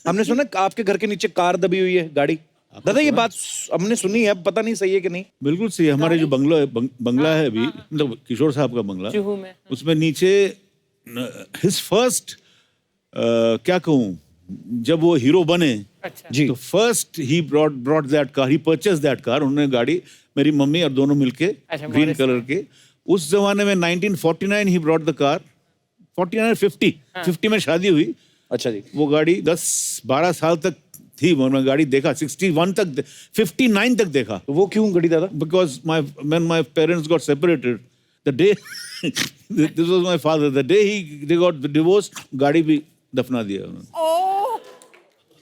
हमने सुना आपके घर के नीचे कार दबी हुई है, गाड़ी। दादा ये बात हमने सुनी है, पता नहीं सही है कि नहीं। बिल्कुल सही है। हमारे जो बंगला है अभी, मतलब किशोर साहब का बंगला, उसमें नीचे हिज फर्स्ट क्या कहूँ, जब वो हीरो बने जी, तो first he brought that car, he purchase that car. उन्होंने गाड़ी, मेरी मम्मी और दोनों मिलके, ग्रीन कलर के। उस जमाने में 1949 ही ब्रॉट द कार, 49 50 में शादी हुई। अच्छा जी। वो गाड़ी 10-12 साल तक थी, मैंने गाड़ी देखा, 61 तक, 59 तक देखा। वो क्यों गाड़ी दादा? Because when my parents got separated, the day this was my father, the day they got divorced, गाड़ी भी दफना दिया उन्होंने।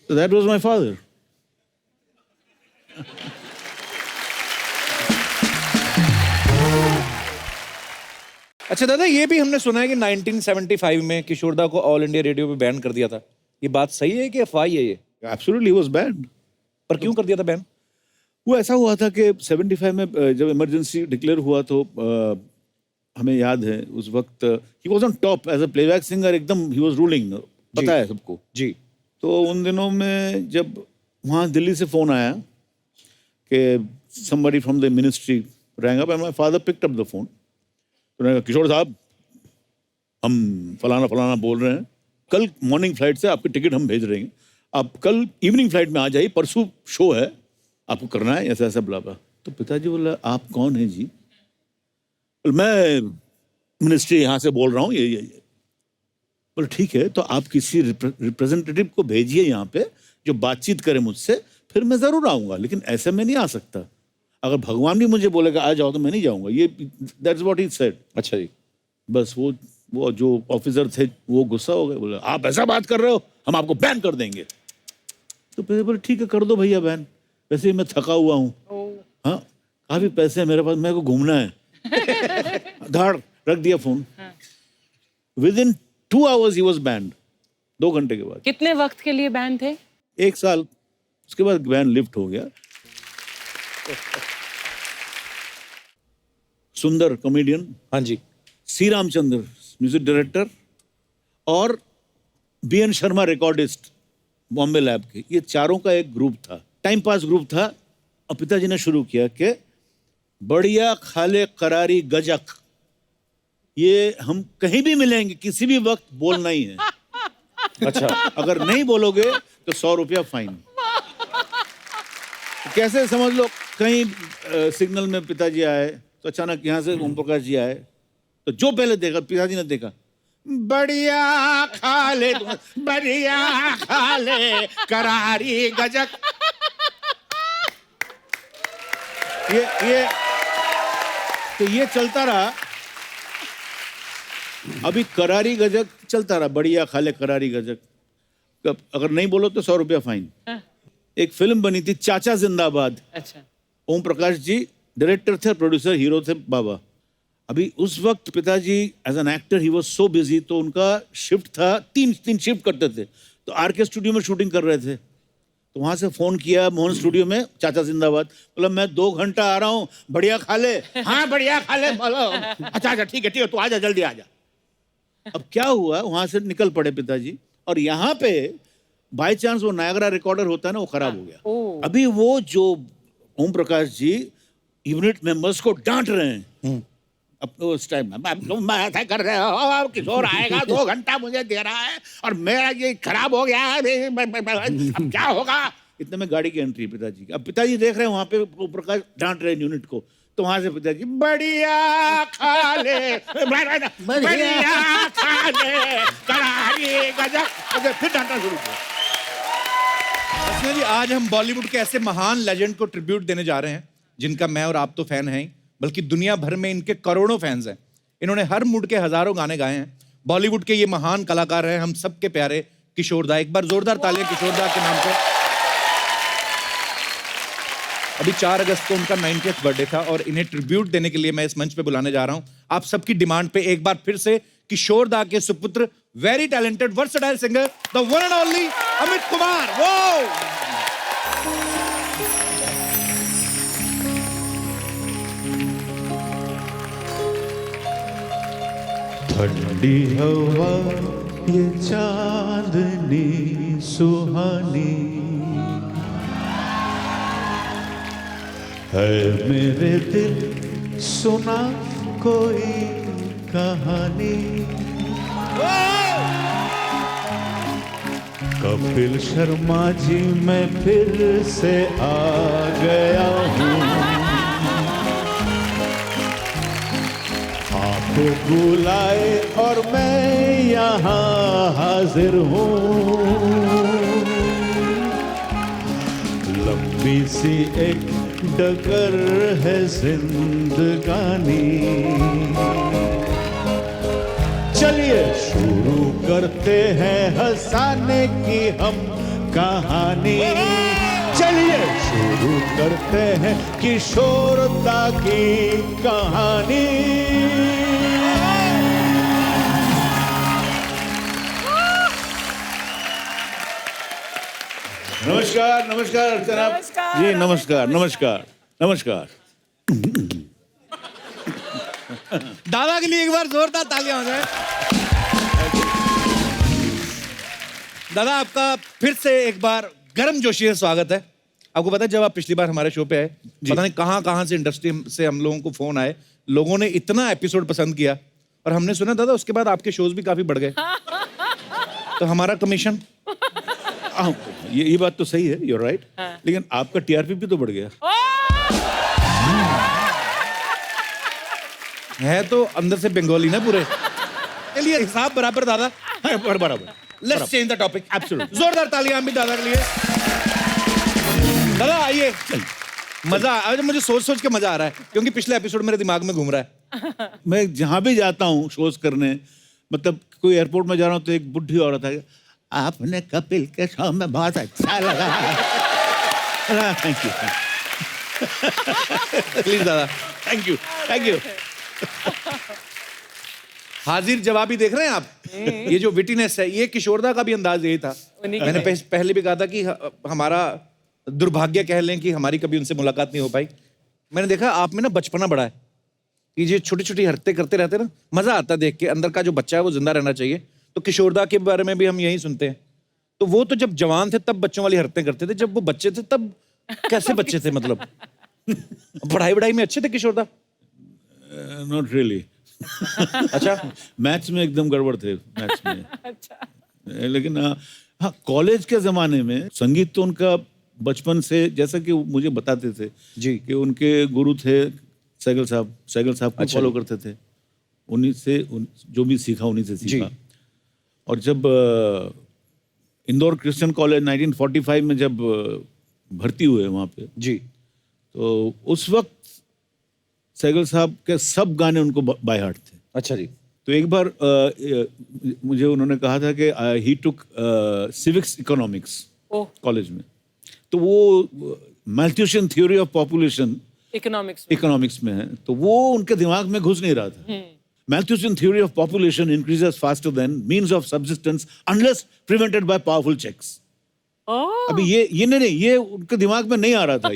So that was my father. अच्छा दादा, ये भी हमने सुना है कि 1975 में किशोरदा को ऑल इंडिया रेडियो पे बैन कर दिया था। ये बात सही है कि अफवाह है ये? Absolutely, he was banned. पर क्यों कर दिया था बैन? वो ऐसा हुआ था कि 75 में जब इमरजेंसी डिक्लेयर हुआ तो हमें याद है उस वक्त he was on top as a playback singer, एकदम ही वाज रूलिंग, पता है सबको जी। तो उन दिनों में जब वहाँ दिल्ली से फोन आया कि somebody from the ministry rang up and my father picked up the phone. तो उन्होंने कहा, किशोर साहब हम फलाना फलाना बोल रहे हैं, कल मॉर्निंग फ्लाइट से आपकी टिकट हम भेज रहे हैं, आप कल इवनिंग फ्लाइट में आ जाइए, परसों शो है, आपको करना है ऐसा ऐसा बुलावा। तो पिताजी बोला, आप कौन हैं जी? मैं मिनिस्ट्री यहाँ से बोल रहा हूँ, ये बोले ठीक है, तो आप किसी रिप्रेजेंटेटिव को भेजिए यहाँ पे जो बातचीत करे मुझसे, फिर मैं जरूर आऊँगा, लेकिन ऐसे में नहीं आ सकता। अगर भगवान भी मुझे बोलेगा आ जाओ तो मैं नहीं जाऊँगा। ये दैट्स व्हाट ही सेड। अच्छा जी। बस वो जो ऑफिसर थे वो गुस्सा हो गए, बोले आप ऐसा बात कर रहे हो, हम आपको बैन कर देंगे। तो फिर बोले ठीक है, कर दो भैया बैन, वैसे ही मैं थका हुआ हूँ, हाँ काफी पैसे हैं मेरे पास, मेरे को घूमना है। धाड़ रख दिया phone. With in 2 hours he was banned. 2 घंटे के बाद। कितने वक्त के लिए बैन थे? 1 साल, उसके बाद बैन लिफ्ट हो गया। सुंदर कॉमेडियन, हाँ जी, सी रामचंद्र म्यूजिक डायरेक्टर और BN Sharma recordist Bombay lab के, ये चारों का एक ग्रुप था, टाइम पास ग्रुप था। और पिताजी ने शुरू किया कि बढ़िया खाले करारी गजक, ये हम कहीं भी मिलेंगे, किसी भी वक्त बोलना ही है। अच्छा, अगर नहीं बोलोगे तो 100 रुपया फाइन। कैसे समझ लो, कहीं सिग्नल में पिताजी आए तो अचानक यहाँ से ओम प्रकाश जी आए, तो जो पहले देखा, पिताजी ने देखा, बढ़िया खाले करारी गजक। ये चलता रहा, अभी करारी गजक चलता रहा, बढ़िया खाले करारी गजक। अगर नहीं बोलो तो 100 रुपया फाइन। एक फिल्म बनी थी चाचा जिंदाबाद। अच्छा। ओम प्रकाश जी डायरेक्टर थे, प्रोड्यूसर हीरो थे बाबा। अभी उस वक्त पिताजी as an actor he was so busy, तो उनका शिफ्ट था, 3 शिफ्ट करते थे, तो RK स्टूडियो में शूटिंग कर रहे थे। तो वहां से फोन किया मोहन स्टूडियो में, चाचा जिंदाबाद, बोला मैं 2 घंटा आ रहा हूँ, बढ़िया खा ले। हाँ बढ़िया खा ले। अच्छा ठीक है तू आजा, जल्दी आजा। अब क्या हुआ, वहां से निकल पड़े पिताजी, और यहाँ पे बाय चांस वो नायगरा रिकॉर्डर होता है ना, वो खराब हो गया। अभी वो जो ओम प्रकाश जी यूनिट मेंबर्स को डांट रहे हैं अपने उस टाइम में, मैं ऐसा कर रहे हो, किशोर आएगा 2 घंटा मुझे दे रहा है और मेरा ये खराब हो गया है, अब क्या होगा। इतने में गाड़ी की एंट्री पिताजी की। अब पिताजी देख रहे हैं वहां पे ओम प्रकाश डांट रहे हैं यूनिट को, तो वहां से पिताजी बढ़िया खा ले, बढ़िया खा ले करारी गजक, फिर डांटना शुरू किया। जी, आज हम बॉलीवुड के ऐसे महान लेजेंड को ट्रिब्यूट देने जा रहे हैं जिनका मैं और आप तो फैन हैं, बल्कि दुनिया भर में इनके करोड़ों फैंस हैं। इन्होंने हर मूड के हजारों गाने गाए हैं। बॉलीवुड के ये महान कलाकार हैं हम सबके प्यारे किशोरदा। एक बार जोरदार तालियां किशोरदा के नाम पे। अभी 4 अगस्त को उनका 90th बर्थडे था और इन्हें ट्रिब्यूट देने के लिए मैं इस मंच पे बुलाने जा रहा हूं आप सबकी डिमांड पे एक बार फिर से किशोरदा के सुपुत्र, very talented versatile singer, the one and only Amit Kumar. वो ठंडी हवा ये चांदनी सुहानी है मेरे दिल सुना कोई कहानी। कपिल शर्मा जी मैं फिर से आ गया हूँ, आप बुलाए और मैं यहाँ हाजिर हूँ। लंबी सी एक डगर है जिंदगानी, चलिए शुरू करते हैं हंसाने की हम कहानी। चलिए शुरू करते हैं किशोरता की कहानी। नमस्कार नमस्कार अर्चना जी, नमस्कार नमस्कार नमस्कार। दादा के लिए एक बार जोरदार तालियां हो जाए। दादा आपका फिर से एक बार गर्म जोशी से स्वागत है। आपको पता है जब आप पिछली बार हमारे शो पे आए, पता नहीं कहां कहां से इंडस्ट्री से हम लोगों को फोन आए, लोगों ने इतना एपिसोड पसंद किया और हमने सुना दादा उसके बाद आपके शोज भी काफी बढ़ गए, तो हमारा कमीशन। ये बात तो सही है, यूर राइट, लेकिन आपका टीआरपी भी तो बढ़ गया है, तो अंदर से बंगाली ना पूरे। चलिए हिसाब बराबर दादा, बराबर। Let's change the topic. Absolutely. जोरदार तालियां हम भी दादा के लिए। दादा आइए, मजा आज मुझे सोच सोच के मजा आ रहा है, क्योंकि पिछले एपिसोड मेरे दिमाग में घूम रहा है। मैं जहां भी जाता हूँ शोज करने, मतलब कोई एयरपोर्ट में जा रहा हूँ तो एक बुढ़ी औरत है, आपने कपिल के शो में बहुत अच्छा लगा। थैंक यू प्लीज दादा, थैंक यू थैंक यू। हाजिर जवाबी देख रहे हैं आप, ये जो विटीनेस है, ये किशोरदा का भी अंदाज यही था। मैंने पहले भी कहा था कि हमारा दुर्भाग्य कह लें कि हमारी कभी उनसे मुलाकात नहीं हो पाई। मैंने देखा आप में ना बचपना बड़ा है, कि ये छोटी छोटी हरकतें करते रहते ना, मजा आता देख के। अंदर का जो बच्चा है वो जिंदा रहना चाहिए। तो किशोरदा के बारे में भी हम यही सुनते हैं, तो वो तो जब जवान थे तब बच्चों वाली हरकतें करते थे, जब वो बच्चे थे तब कैसे बच्चे थे? मतलब पढ़ाई वढ़ाई में अच्छे थे किशोरदा? Not really. अच्छा, मैथ्स में एकदम गड़बड़ थे, मैथ्स में। लेकिन हाँ, कॉलेज के जमाने में संगीत तो उनका बचपन से, जैसा कि वो मुझे बताते थे जी, कि उनके गुरु थे सैगल साहब को अच्छा फॉलो करते थे, उन्हीं से जो भी सीखा उन्हीं से सीखा। और जब इंदौर क्रिश्चियन कॉलेज 1945 में जब भर्ती हुए वहाँ पे जी, तो उस वक्त सैगल साहब के सब गाने उनको बाय हार्ट थे। अच्छा जी। तो एक बार मुझे उन्होंने कहा था कि ही टुक सिविक्स इकोनॉमिक्स कॉलेज में, तो वो मैल्थ्यूशियन थ्योरी ऑफ पॉपुलेशन इकोनॉमिक्स में है, तो वो उनके दिमाग में घुस नहीं रहा था। Malthusian theory of population increases faster than means of subsistence unless prevented by powerful checks. अभी ये नहीं, ये उनके दिमाग में नहीं आ रहा था।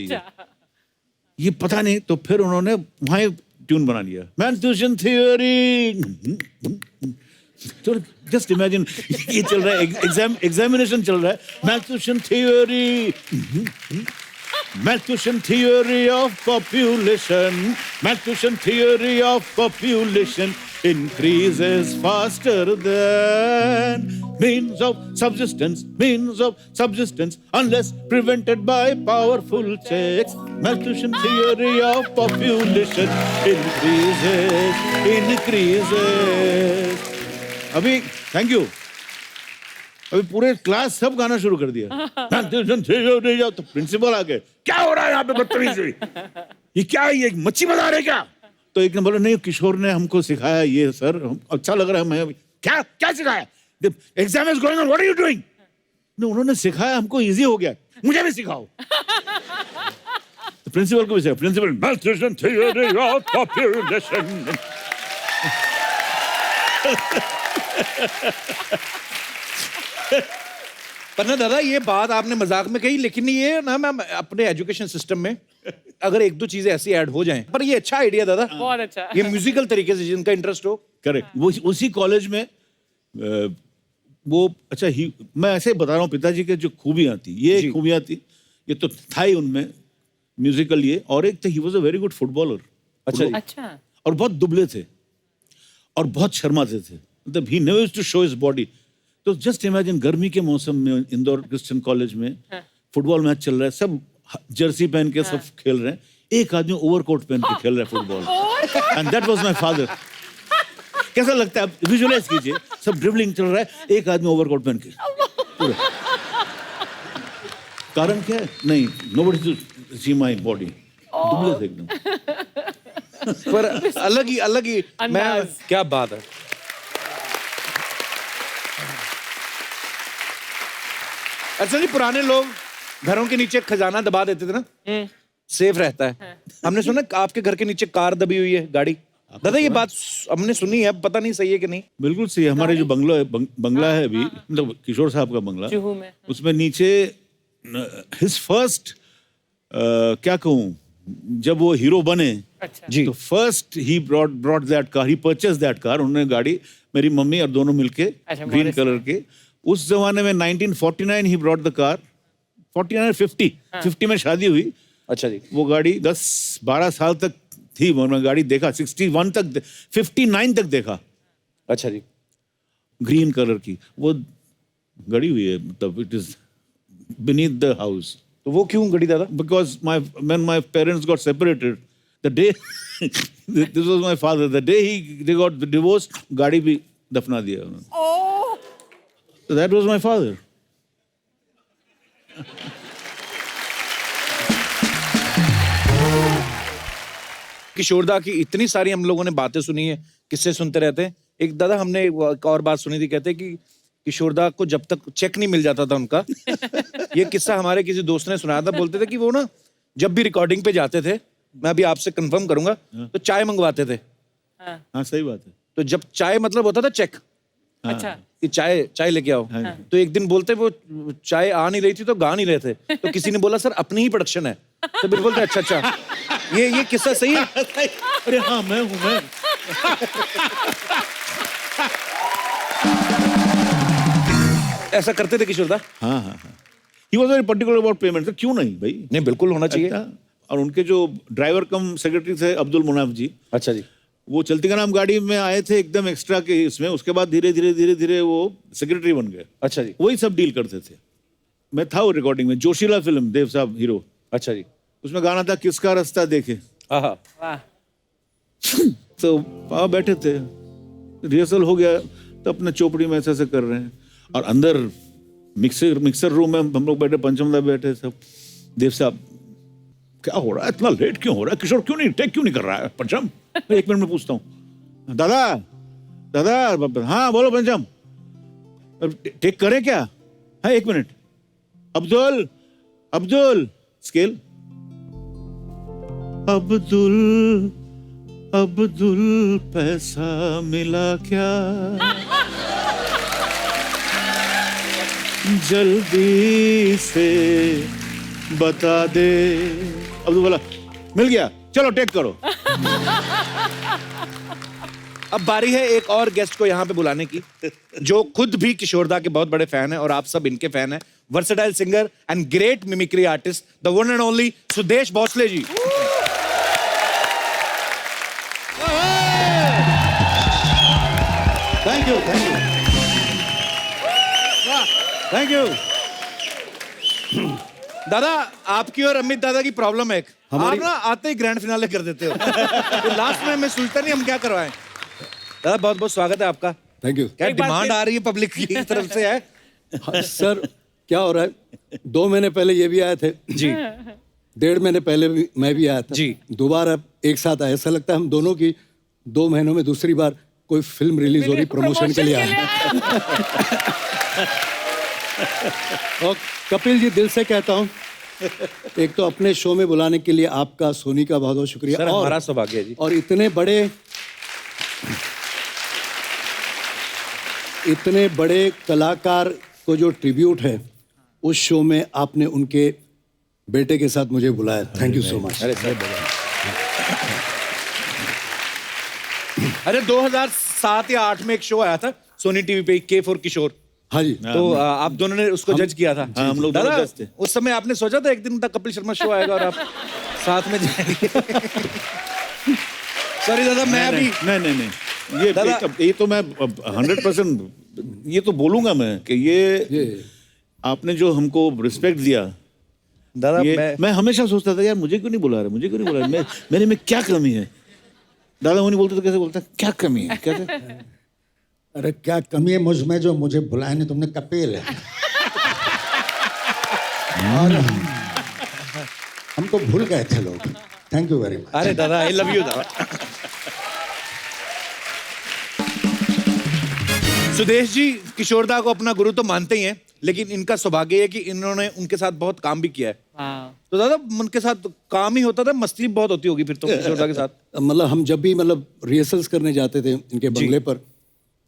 ये पता नहीं, तो फिर उन्होंने वहाँ ट्यून बना लिया, Malthusian theory। तो जस्ट इमेजिन, ये चल रहा है, एग्जामिनेशन चल रहा है, Malthusian theory, Malthusian theory of population, Malthusian theory of population increases faster than means of subsistence unless prevented by powerful checks. Malthusian theory of population increases. अभी thank you, अभी पूरे क्लास सब गाना शुरू कर दिया। तो प्रिंसिपल आ गए, क्या हो रहा है यहाँ पे बदतमीजी, ये क्या है, ये मच्छी बना रहे क्या? तो एक ने बोला, नहीं किशोर ने हमको सिखाया ये सर, अच्छा लग रहा है। मैं क्या क्या सिखाया? Exam is going on, what are you doing? उन्होंने सिखाया, हमको इजी हो गया, मुझे भी सिखाओ। तो प्रिंसिपल को भी सिखाया, principal Malthusian theory of population। पर ना दादा, ये बात आपने मजाक में कही, लेकिन ये ना मैं अपने एजुकेशन सिस्टम में अगर एक दो चीजें ऐसी ऐड हो जाएं, पर ये अच्छा आइडिया दादा, बहुत अच्छा। ये म्यूजिकल तरीके से जिनका इंटरेस्ट हो। करेक्ट। वो उसी कॉलेज में वो अच्छा ही मैं ऐसे बता रहा हूँ पिताजी के जो खूबियाँ थी, ये जी। खूबियाँ थी, ये तो था ही उनमें म्यूजिकल ये, और एक था he was a very good footballer. अच्छा जी। अच्छा और बहुत दुबले थे और बहुत शर्माते थे, मतलब he never used to show his body. तो जस्ट इमेजिन गर्मी के मौसम में इंदौर क्रिश्चियन कॉलेज में फुटबॉल मैच चल रहा है, सब जर्सी पहन के सब खेल रहे हैं, एक आदमी ओवरकोट पहन के खेल रहा है football, and that was my father. कैसा लगता है आप विजुअलाइज कीजिए, सब ड्रिबलिंग चल रहा है, एक आदमी ओवरकोट पहन के पूरा। कारण क्या है? नहीं, nobody to see my body, दुबले थे एकदम। पर अलग ही मैं अंदाज। क्या बात है। अच्छा जी, पुराने लोग घरों के नीचे खजाना दबा देते थे ना, सेफ रहता है। हमने सुना आपके घर के नीचे कार दबी हुई है, गाड़ी। दादा ये बात हमने सुनी है, पता नहीं सही है कि नहीं। बिल्कुल सही। हमारे जो बंगला है, बंगला है अभी, मतलब किशोर साहब का बंगला, जुहू में। उसमें नीचे हिज फर्स्ट, क्या कहूँ, जब वो हीरो बने, अच्छा जी। तो first he brought that car, he purchase that car. उन्होंने गाड़ी, मेरी मम्मी और दोनों मिलके, अच्छा, ग्रीन मॉरिस कलर के। उस जमाने में 1949 ही ब्रॉट द कार, 49 50 में शादी हुई। अच्छा जी। वो गाड़ी 10-12 साल तक थी, मैंने गाड़ी देखा, 61 तक, 59 तक देखा, अच्छा जी। ग्रीन कलर की वो गड़ी हुई है, मतलब it is beneath the house. तो वो क्यों गड़ी दादा? Because when my parents got separated, the day this was my father, the day they got divorced, गाड़ी भी दफना दिया उन्होंने. So that was my father. किशोरदा की इतनी सारी हम लोगों ने बातें सुनी है, किस्से सुनते रहते हैं। एक दादा हमने एक और बात सुनी थी, कहते कि किशोरदा को जब तक चेक नहीं मिल जाता था उनका ये किस्सा हमारे किसी दोस्त ने सुनाया था। बोलते थे कि वो ना जब भी रिकॉर्डिंग पे जाते थे, मैं अभी आपसे कंफर्म करूंगा, तो चाय मंगवाते थे। हाँ सही बात है. तो जब चाय मतलब होता था चेक, अच्छा कि चाय लेके आओ। तो एक दिन बोलते वो चाय आ नहीं रही थी तो गा नहीं रहे थे, तो किसी ने बोला सर अपनी ही प्रोडक्शन है। तो बिल्कुल बोलते अच्छा ये किस्सा सही है। अरे हाँ मैं हूँ मैं. ऐसा करते थे किशोरदा? हाँ हाँ हाँ. He was very particular about payment. क्यों नहीं भाई? नहीं बिल्कुल होना चाहिए। और उनके जो ड्राइवर कम सेक्रेटरी थे अब्दुल मुनाफ जी, अच्छा जी। वो चलती का नाम गाड़ी में आए थे एकदम एक्स्ट्रा के इसमें, उसके बाद धीरे धीरे वो सेक्रेटरी बन गए. अच्छा जी। वही सब डील करते थे. मैं था वो रिकॉर्डिंग में, जोशीला फिल्म, देव साहब हीरो, अच्छा जी। उसमें गाना था किसका रास्ता देखे. आहा। वाह तो वहाँ बैठे थे, रिहर्सल हो गया, तो अपने चोपड़ी में ऐसे कर रहे हैं, और अंदर मिक्सर रूम में हम लोग बैठे, पंचमदा बैठे सब. देव साहब क्या हो रहा है, इतना लेट क्यों हो रहा है, किशोर क्यों नहीं टेक क्यों नहीं कर रहा है पंचम. मैं 1 मिनट में पूछता हूँ, दादा हाँ बोलो पंचम, टेक करें क्या. हाँ 1 मिनट. अब्दुल स्केल. अब्दुल पैसा मिला क्या, जल्दी से बता दे. अब्दुल बोला मिल गया, चलो टेक करो. अब बारी है एक और गेस्ट को यहाँ पे बुलाने की, जो खुद भी किशोरदा के बहुत बड़े फैन है और आप सब इनके फैन है. Versatile singer and great mimicry artist, the one and only Sudesh Bhosle ji. Thank you. दादा आपकी और अमित दादा की प्रॉब्लम है एक, आप ना आते ही ग्रैंड फिनाले कर देते हो. तो लास्ट में मैं सोचता नहीं हम क्या करवाएं. दादा बहुत बहुत स्वागत है आपका. Thank you. क्या एक बात डिमांड फिर- आ रही है पब्लिक की तरफ से है? हाँ, सर क्या हो रहा है, 2 महीने पहले ये भी आए थे जी 1.5 महीने पहले भी मैं भी आया था जी। दोबारा एक साथ आए. ऐसा लगता है हम दोनों की 2 महीनों में दूसरी बार कोई फिल्म रिलीज हो रही, प्रमोशन के लिए आए. और कपिल जी दिल से कहता हूँ, एक तो अपने शो में बुलाने के लिए आपका, सोनी का बहुत बहुत शुक्रिया. सर हमारा सौभाग्य है जी. और इतने बड़े कलाकार को जो ट्रिब्यूट है, उस शो में आपने उनके बेटे के साथ मुझे बुलाया. Thank you so much. अरे सर अरे 2007 या 8 में एक शो आया था सोनी टीवी पे, के फॉर किशोर. हाँ जी। तो आप दोनों ने उसको जज किया था। हाँ, हम लोग दोनों दादा, जज थे। उस समय आपने सोचा था एक दिन तक कपिल शर्मा शो आएगा और आप साथ में जाएंगे? सॉरी दादा, मैं अभी नहीं ये दादा- ये तो मैं 100% ये तो बोलूंगा मैं कि ये आपने जो हमको रिस्पेक्ट दिया, दादा ये मैं हमेशा सोचता था यार मुझे क्यों नहीं बुला रहे, मुझे क्यों नहीं बुला रहे, मेरे में क्या कमी है। दादा वो नहीं बोलते तो कैसे बोलता क्या कमी है, कैसे? अरे क्या कमी है मुझ में जो मुझे बुलाया नहीं तुमने? कपिल है। और हम तो भूल गए थे लोग। Thank you very much. अरे दादा, आई लव यू दादा। सुदेश जी किशोरदा को अपना गुरु तो मानते ही हैं, लेकिन इनका सौभाग्य है कि इन्होंने उनके साथ बहुत काम भी किया है। तो दादा उनके साथ काम ही होता था, मस्ती बहुत होती होगी फिर तो किशोरदा के साथ। मतलब हम जब भी मतलब रिहर्सल्स करने जाते थे इनके बंगले पर,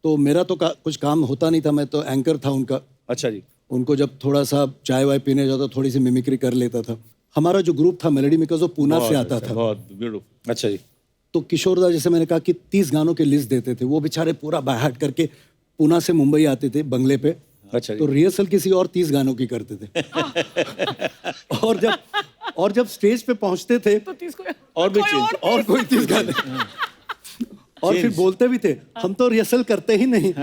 तो मेरा तो कुछ काम होता नहीं था, मैं तो एंकर था उनका। अच्छा जी। उनको जब थोड़ा सा चाय वाय पीने जाता थोड़ी सी मिमिक्री कर लेता था। हमारा जो ग्रुप था मेलोडी मेकर्स, वो पूना से आता था। बहुत ब्यूटीफुल। अच्छा जी। तो किशोरदा जैसे मैंने कहा कि 30 गानों के लिस्ट देते थे, वो बेचारे पूरा बाय हार्ट करके पूना से मुंबई आते थे बंगले पे। अच्छा जी। तो रिहर्सल किसी और 30 गानों की करते थे। और जब स्टेज पे पहुंचते थे और भी चेंज और कोई 30 गाने और फिर बोलते भी थे हम तो रिहर्सल करते ही नहीं।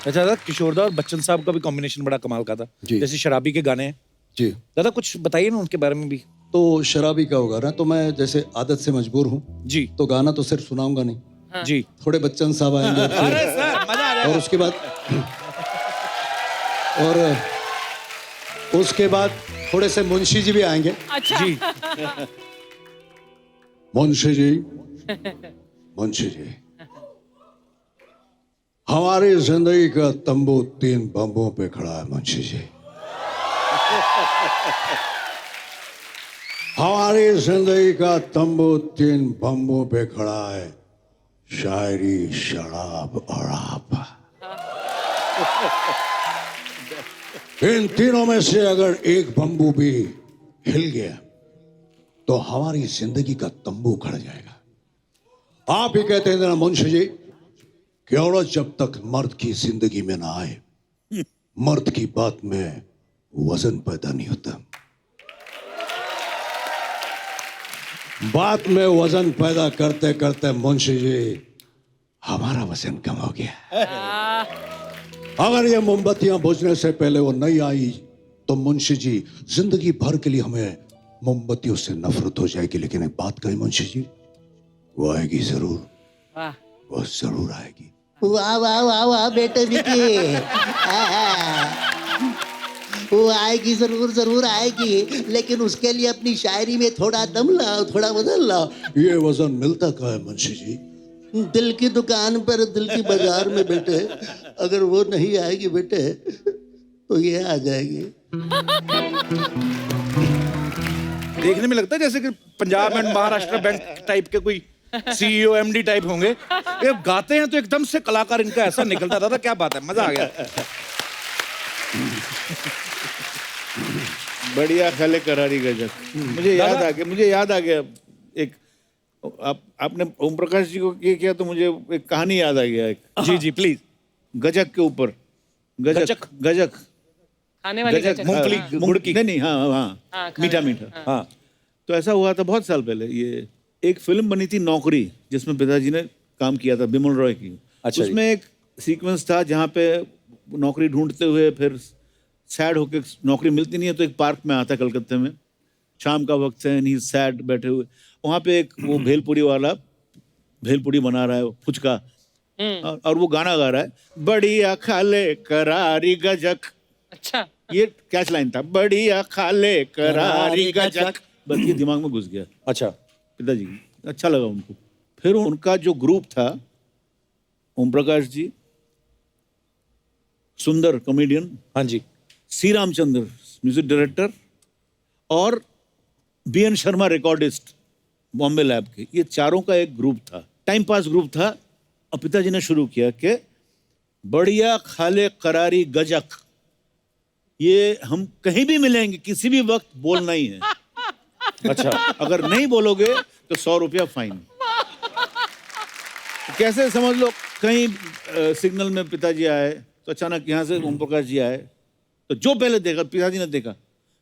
अच्छा दादा, किशोरदा और बच्चन साहब का भी कॉम्बिनेशन बड़ा कमाल का था। जी। जैसे शराबी के गाने हैं। जी। दादा कुछ बताइए ना उनके बारे में भी। तो शराबी का होगा ना, तो मैं जैसे आदत से मजबूर हूँ जी। तो गाना तो सिर्फ सुनाऊंगा नहीं, जी। थोड़े बच्चन साहब आएंगे अरे सर मजा आ और उसके बाद थोड़े से मुंशी जी भी आएंगे। अच्छा जी। मुंशी जी, मुंशी जी, हमारी जिंदगी का तंबू 3 बम्बों पे खड़ा है मुंशी जी। हमारी जिंदगी का तंबू 3 बम्बों पे खड़ा है, शायरी, शराब और आप। इन तीनों में से अगर एक बम्बू भी हिल गया तो हमारी जिंदगी का तंबू खड़ जाएगा। आप ही कहते हैं ना मुंशी जी कि औरत जब तक मर्द की जिंदगी में ना आए, मर्द की बात में वजन पैदा नहीं होता। बात में वजन पैदा करते करते मुंशी जी हमारा वजन कम हो गया। अगर ये मोमबत्तियां बुझने से पहले वो नहीं आई तो मुंशी जी जिंदगी भर के लिए हमें मोमबत्तियों से नफरत हो जाएगी। लेकिन एक बात कही मुंशी जी, वो आएगी जरूर, वो जरूर आएगी। वाह वाह वाह वाह बेटे विकी, वो आएगी, जरूर जरूर आएगी, लेकिन उसके लिए अपनी शायरी में थोड़ा दम लाओ, थोड़ा वजन लाओ। ये वजन मिलता कहाँ है मुंशी जी? दिल की दुकान पर, दिल की बाजार में बेटे, अगर वो नहीं आएगी बेटे तो ये आ जाएगी। देखने में लगता है जैसे कि Punjab and Maharashtra bank type के कोई सीईओ एमडी टाइप होंगे। ये गाते हैं तो एकदम से कलाकार इनका ऐसा निकलता था। क्या बात है, मजा आ गया। बढ़िया खाले करारी गजक। मुझे याद आ गया एक, आपने ओम प्रकाश जी को ये किया तो मुझे एक कहानी याद आ गया एक। जी जी प्लीज। गजक के ऊपर, गजक गजक खाने वाली गजक गजक। मूंगफली, गुड़ की। नहीं हाँ हाँ हाँ, मीठा मीठा। हाँ तो ऐसा हुआ था बहुत साल पहले, ये एक फिल्म बनी थी नौकरी, जिसमें पिताजी ने काम किया था, बिमल रॉय की। अच्छा जी। उसमें एक सीक्वेंस था जहाँ पे नौकरी ढूंढते हुए फिर सैड होके नौकरी मिलती नहीं है तो एक पार्क में आता है कलकत्ते में, शाम का वक्त है, नहीं सैड बैठे हुए, वहाँ पे एक वो भेलपुरी वाला भेलपुरी बना रहा है फुचका, और वो गाना गा रहा है, बढ़िया खाले करारी गजक। अच्छा ये कैच लाइन था, बढ़िया खाले करारी गजक। बस ये दिमाग में घुस गया अच्छा। पिताजी, अच्छा लगा उनको। फिर उनका जो ग्रुप था, ओम प्रकाश जी, सुंदर कॉमेडियन, हाँ जी, सी रामचंद्र म्यूजिक डायरेक्टर, और BN Sharma recordist Bombay lab के, ये चारों का एक ग्रुप था, टाइम पास ग्रुप था। और पिताजी ने शुरू किया कि बढ़िया खाले करारी गजक, ये हम कहीं भी मिलेंगे, किसी भी वक्त बोलना ही है। अच्छा। अगर नहीं बोलोगे तो 100 रुपया फाइन। कैसे समझ लो, कहीं सिग्नल में पिताजी आए तो अचानक यहाँ से ओम प्रकाश जी आए तो जो पहले देखा पिताजी ने देखा,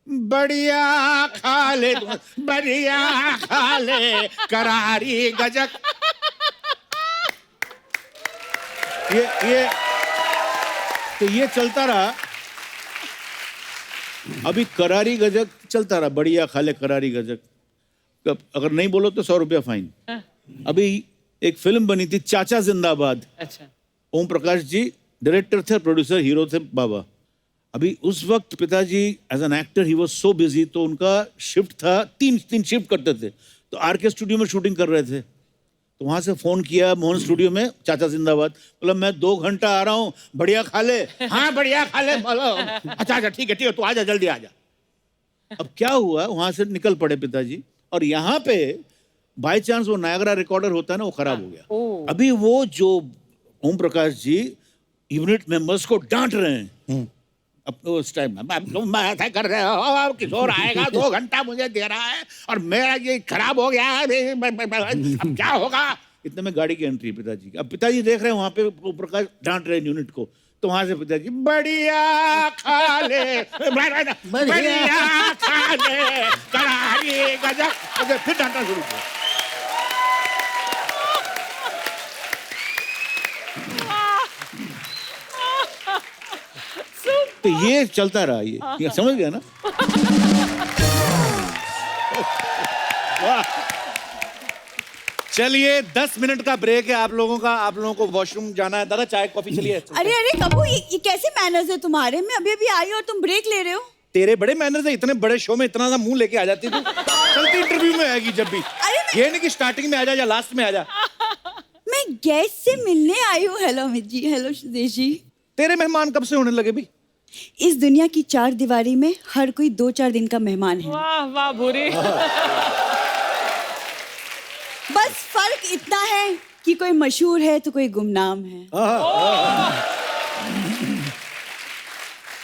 बढ़िया खा ले बढ़िया खा ले करारी गजक। ये तो ये चलता रहा। अभी करारी गजक चलता रहा, बढ़िया खा ले करारी गजक। अगर नहीं बोलो तो 100 रुपया फाइन। अभी एक फिल्म बनी थी चाचा जिंदाबाद। अच्छा। ओम प्रकाश जी डायरेक्टर थे, प्रोड्यूसर हीरो थे बाबा। अभी उस वक्त पिताजी as an actor he was so busy, तो उनका शिफ्ट था, तीन शिफ्ट करते थे। तो आरके स्टूडियो में शूटिंग कर रहे थे, तो वहां से फोन किया मोहन स्टूडियो में, चाचा जिंदाबाद। बोला मैं 2 घंटा आ रहा हूँ, बढ़िया खा ले। हाँ बढ़िया खा ले। बोलो अच्छा ठीक है तू आजा, जल्दी आजा। अब क्या हुआ, वहां से निकल पड़े पिताजी, और यहाँ पे बाय चांस वो नायगरा रिकॉर्डर होता है ना, वो खराब हो गया। अभी वो जो ओम प्रकाश जी यूनिट मेंबर्स को डांट रहे हैं अपने उस टाइम में, मैं ऐसा कर रहे हो, किशोर आएगा 2 घंटा मुझे दे रहा है और मेरा ये खराब हो गया है, अब क्या होगा। इतने में गाड़ी की एंट्री पिताजी की। अब पिताजी देख रहे हैं वहां पे ओम प्रकाश डांट रहे हैं यूनिट को, तो वहां से पिताजी बढ़िया खा ले बढ़िया खा ले करारी गजक, फिर डांटना शुरू किया। तो ये चलता रहा, ये समझ गया ना। चलिए 10 मिनट का ब्रेक है आप लोगों का। आप लोगों को वॉशरूम जाना है। दादा चाय कॉफी चलिए। अरे अरे कबू, ये कैसे मैनर्स है तुम्हारे? मैं अभी अभी आई और तुम ब्रेक ले रहे हो। तेरे बड़े मैनर्स है, इतने बड़े शो में इतना सा मुंह लेके आ जाती तू। चलती इंटरव्यू में आएगी जब भी। ये नहीं कि स्टार्टिंग में आ जा या लास्ट में आ जा। मैं गेस्ट से मिलने आई हूँ। Hello Amit ji, hello Sudesh ji. तेरे मेहमान कब से होने लगे भी? इस दुनिया की 4 दीवारी में हर कोई 2-4 दिन का मेहमान है। वाह वाह भूरी। बस फर्क इतना है कि कोई मशहूर है तो कोई गुमनाम है।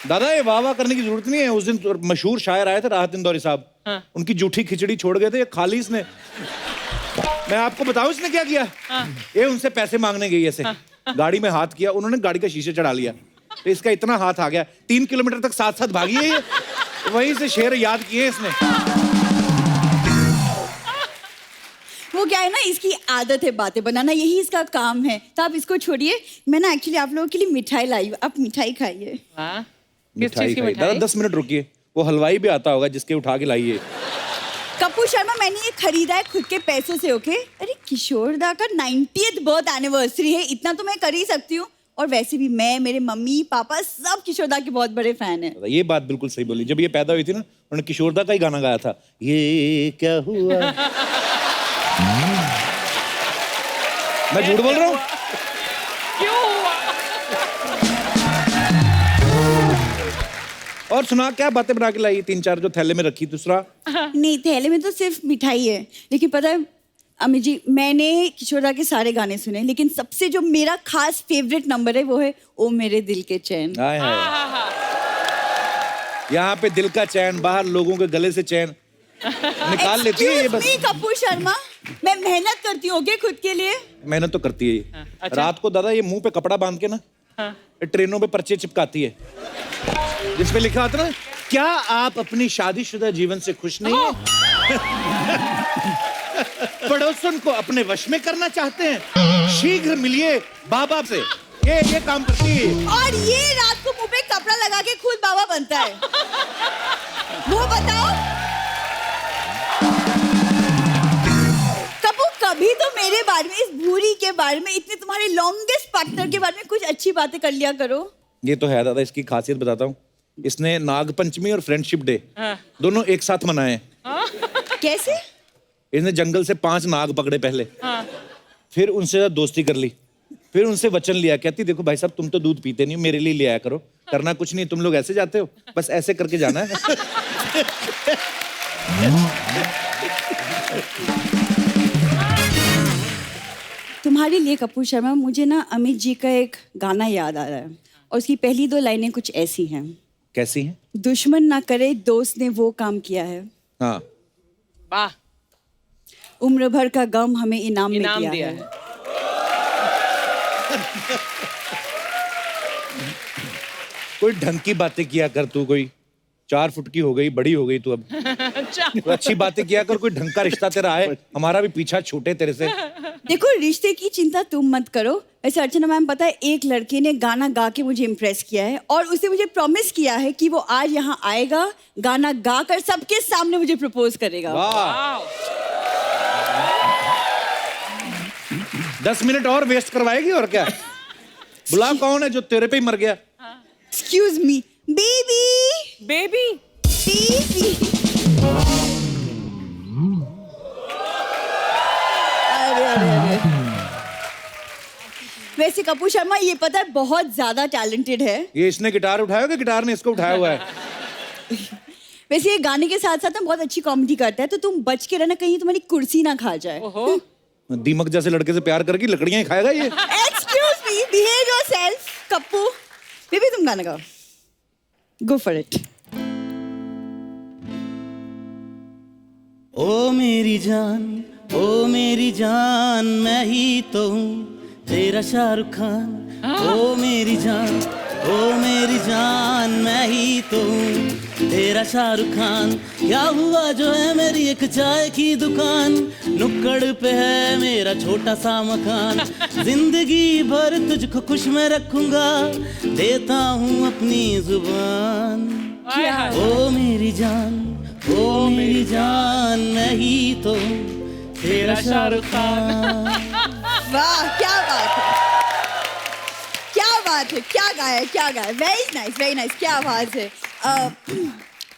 दादा ये वाह वाह करने की जरूरत नहीं है। उस दिन मशहूर शायर आए थे राहत इंदौरी साहब, उनकी जूठी खिचड़ी छोड़ गए थे, ये खाली इसने। मैं आपको बताऊं इसने क्या किया। ये उनसे पैसे मांगने गई ऐसे, गाड़ी में हाथ किया, उन्होंने गाड़ी का शीशे चढ़ा लिया, तो इसका इतना हाथ आ गया, 3 किलोमीटर तक साथ साथ भागी है ये। वहीं से शेर याद किए इसने। वो क्या है ना, इसकी आदत है बातें बनाना, यही इसका काम है। तो आप इसको छोड़िए। मैं ना एक्चुअली आप लोगों के लिए मिठाई लाई हूँ, आप मिठाई खाइए। वाह, किस मिठाई चीज की खाई। दादा मिठाई? 10 मिनट रुकिए, वो हलवाई भी आता होगा जिसके उठा के लाइए। कपूर शर्मा, मैंने ये खरीदा है खुद के पैसों से, ओके? अरे किशोर दा का 90th बर्थ एनिवर्सरी है, इतना तो मैं कर ही सकती हूँ। और वैसे भी मैं, मेरे मम्मी पापा सब किशोर दा के बहुत बड़े फैन हैं। ये बात बिल्कुल सही बोली। जब ये पैदा हुई थी ना, उन्होंने किशोर दा का ही गाना गाया था, ये क्या हुआ। मैं झूठ बोल रहा हूँ? क्यों हुआ? और सुना क्या बातें बना के लाई? 3-4 जो थैले में रखी। दूसरा नहीं, थैले में तो सिर्फ मिठाई है। लेकिन पता है अमित जी, मैंने किशोर दा के सारे गाने सुने, लेकिन सबसे जो मेरा खास फेवरेट नंबर है वो है ओ मेरे दिल के चैन। हाय हाय। यहाँ पे दिल का चैन, बाहर लोगों के गले से चैन निकाल लेती है ये। बस Excuse me, कपूर शर्मा, मैं मेहनत करती हूँ okay, खुद के लिए। मेहनत तो करती है ये। अच्छा। रात को दादा ये मुंह पे कपड़ा बांध के ना, ट्रेनों पे पर्चे चिपकाती है, जिसपे लिखा होता ना, क्या आप अपनी शादीशुदा जीवन से खुश नहीं हैं? पड़ोसन को अपने वश में करना चाहते हैं? शीघ्र मिलिए बाबा से। ये काम करती है। और ये रात को मुंह पे कपड़ा लगा के खुद बाबा बनता है। वो बताओ कपूर, कभी तो मेरे बारे में, इस भूरी के बारे में, इतने तुम्हारे लॉन्गेस्ट पार्टनर के बारे में कुछ अच्छी बातें कर लिया करो। ये तो है दादा, इसकी खासियत बताता हूँ। इसने नाग पंचमी और फ्रेंडशिप डे दोनों एक साथ मनाए हैं। कैसे? इसने जंगल से 5 नाग पकड़े पहले, फिर उनसे दोस्ती कर ली, फिर उनसे वचन लिया, कहती देखो भाई साहब तुम तो दूध पीते नहीं, मेरे लिए ले आया करो, करना कुछ नहीं, तुम लोग ऐसे जाते हो, बस ऐसे करके जाना है। तुम्हारे लिए कपूर शर्मा, मुझे ना अमित जी का एक गाना याद आ रहा है, और उसकी पहली 2 लाइनें कुछ ऐसी हैं। कैसी हैं? दुश्मन ना करे दोस्त ने वो काम किया है, हाँ, वाह, उम्र भर का गम हमें इनाम में इनाम दिया दिया है। है। कोई ढंग की बातें किया कर तू, कोई 4 फुट की हो गई, बड़ी हो गई तू अब। कोई अच्छी बातें किया कर, कोई ढंग का रिश्ता तेरा आए, हमारा भी पीछा छूटे तेरे से। देखो रिश्ते की चिंता तुम मत करो। वैसे अर्चना मैम, पता है एक लड़के ने गाना गा के मुझे इम्प्रेस किया है और उसने मुझे प्रॉमिस किया है कि वो आज यहाँ आएगा, गाना गा कर सबके सामने मुझे प्रपोज करेगा। वाह, 10 मिनट और वेस्ट करवाएगी और क्या। बुला कौन है जो तेरे पे ही मर गया। Excuse me baby, baby baby. अरे वैसे कपूर शर्मा, ये पता है बहुत ज्यादा टैलेंटेड है। ये इसने गिटार उठाया कि गिटार ने इसको उठाया हुआ है। वैसे ये गाने के साथ साथ ना बहुत अच्छी कॉमेडी करता है, तो तुम बच के रहना कहीं तुम्हारी कुर्सी ना खा जाए। ओहो दीमक जैसे लड़के से प्यार करके लकड़ियां ही खाएगा ये। Excuse me, behave yourself. Kappu baby, तुम गाना गाओ, गो फॉर इट। ओ मेरी जान मैं ही तो हूँ तेरा शाहरुख खान। ओ मेरी जान मैं ही तो हूँ तेरा शाहरुख खान। क्या हुआ जो है मेरी एक चाय की दुकान, नुक्कड़ पे है मेरा छोटा सा मकान। जिंदगी भर तुझको खुश मैं रखूंगा, देता हूँ अपनी जुबान। ओ मेरी जान मैं ही तो हूँ तेरा शाहरुख खान। वाह, क्या बात है, क्या बात है, क्या गाया। वेरी नाइस, क्या आवाज है।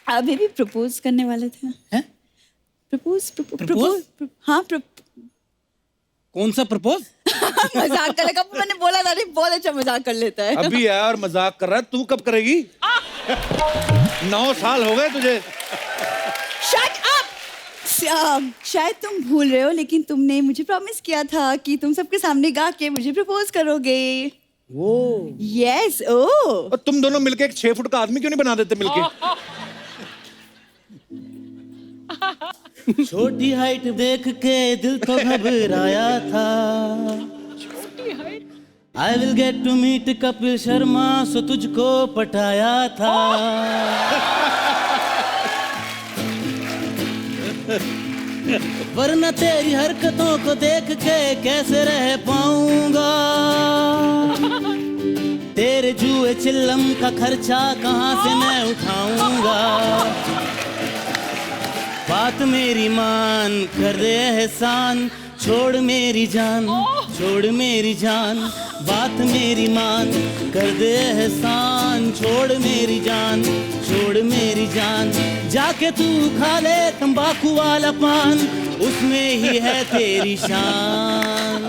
अभी भी प्रपोज करने वाले थे। हैं? प्रपोज। हाँ, कौन सा प्रपोज? मजाक कर लगा, मैंने बोला था नहीं, बहुत अच्छा मजाक कर लेता है। अभी यार मजाक कर रहा है, तू कब करेगी? 9 साल हो गए तुझे। Shut up. शायद तुम भूल रहे हो, लेकिन तुमने मुझे प्रॉमिस किया था कि तुम सबके सामने गा के मुझे प्रपोज करोगे। यस। और तुम दोनों मिलके एक 6 फुट का आदमी क्यों नहीं बना देते मिलके? छोटी हाइट देख के दिल तो घबराया था। I will get to meet Kapil Sharma, सो तुझको पटाया था। वरना तेरी हरकतों को देख के कैसे रह पाऊंगा। तेरे जुए चिल्लम का खर्चा कहाँ से मैं उठाऊंगा। बात मेरी मान, कर दे एहसान, छोड़ मेरी जान, बात मेरी मान, कर दे एहसान, छोड़ मेरी जान, जाके तू खा ले तंबाकू वाला पान, उसमें ही है तेरी शान।